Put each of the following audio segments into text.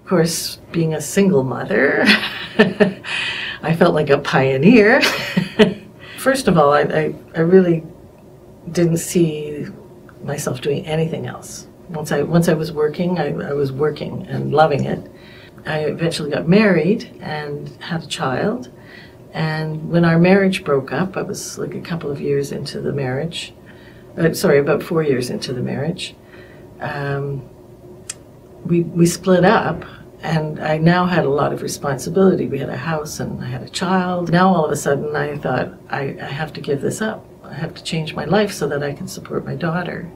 Of course, being a single mother, I felt like a pioneer. First of all, I really didn't see myself doing anything else. Once I was working, I was working and loving it. I eventually got married and had a child. And when our marriage broke up, I was like a couple of years into the marriage. About 4 years into the marriage. We split up, and I now had a lot of responsibility. We had a house and I had a child. Now all of a sudden I thought, I have to give this up. I have to change my life so that I can support my daughter.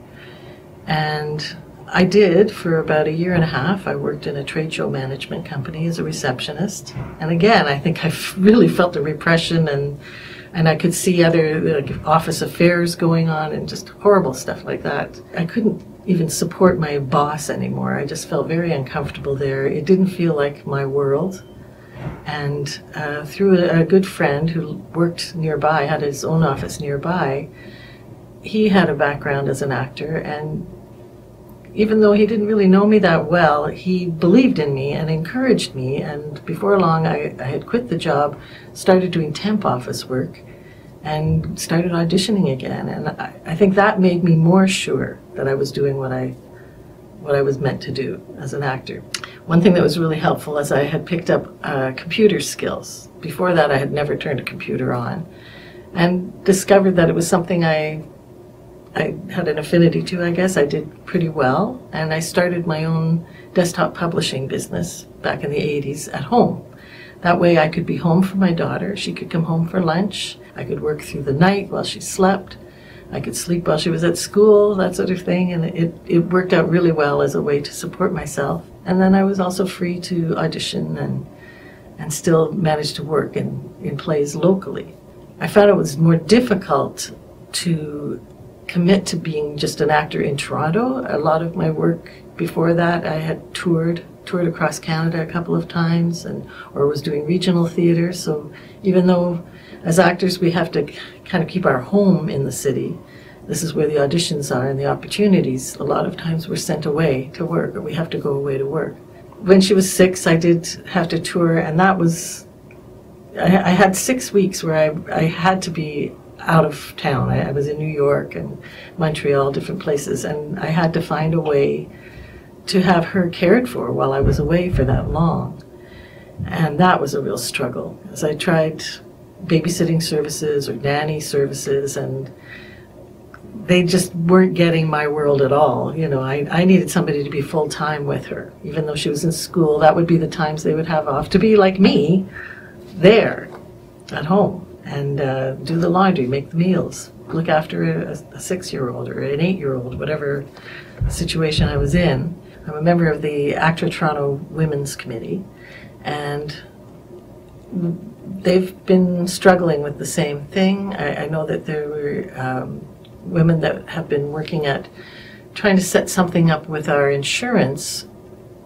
And I did for about 1.5 years. I worked in a trade show management company as a receptionist. And again, I think I really felt the repression, and I could see other office affairs going on and just horrible stuff like that. I couldn't even support my boss anymore. I just felt very uncomfortable there. It didn't feel like my world. And through a good friend who worked nearby, had his own office nearby, he had a background as an actor, and even though he didn't really know me that well, he believed in me and encouraged me, and before long I had quit the job, started doing temp office work, and started auditioning again. And I think that made me more sure that I was doing what I was meant to do as an actor. One thing that was really helpful is I had picked up computer skills. Before that I had never turned a computer on, and discovered that it was something I had an affinity to, I guess. I did pretty well, and I started my own desktop publishing business back in the 80s at home. That way I could be home for my daughter. She could come home for lunch. I could work through the night while she slept. I could sleep while she was at school, that sort of thing, and it worked out really well as a way to support myself. And then I was also free to audition and still manage to work in plays locally. I found it was more difficult to commit to being just an actor in Toronto. A lot of my work before that, I had toured across Canada a couple of times, or was doing regional theater. So even though as actors we have to kind of keep our home in the city, this is where the auditions are and the opportunities, a lot of times we're sent away to work, or we have to go away to work. When she was 6, I did have to tour, and that was, I had 6 weeks where I had to be out of town. I was in New York and Montreal, different places, and I had to find a way to have her cared for while I was away for that long. And that was a real struggle, as I tried babysitting services or nanny services, and they just weren't getting my world at all. You know, I needed somebody to be full-time with her. Even though she was in school, that would be the times they would have off, to be like me, there, at home, and do the laundry, make the meals, look after a 6-year-old or an 8-year-old, whatever situation I was in. I'm a member of the Actor Toronto Women's Committee, and they've been struggling with the same thing. I know that there were women that have been working at trying to set something up with our insurance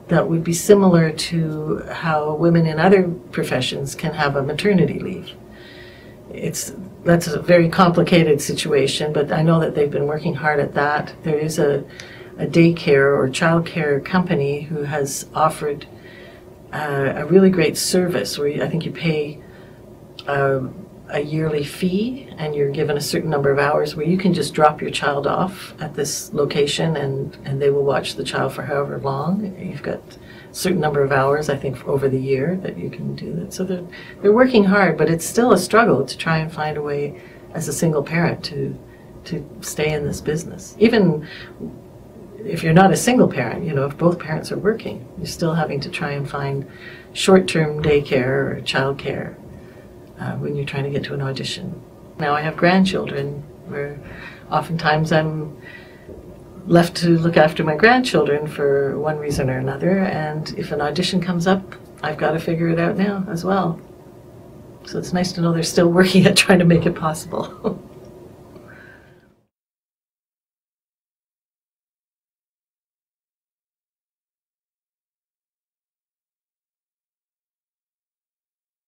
that would be similar to how women in other professions can have a maternity leave. That's a very complicated situation, but I know that they've been working hard at that. There is a daycare or childcare company who has offered a really great service where I think you pay a yearly fee, and you're given a certain number of hours where you can just drop your child off at this location, and they will watch the child for however long. You've got a certain number of hours, I think, over the year that you can do that. So they're working hard, but it's still a struggle to try and find a way as a single parent to stay in this business. Even if you're not a single parent, you know, if both parents are working, you're still having to try and find short-term daycare or childcare when you're trying to get to an audition. Now I have grandchildren, where oftentimes I'm left to look after my grandchildren for one reason or another, and if an audition comes up, I've got to figure it out now as well. So it's nice to know they're still working at trying to make it possible.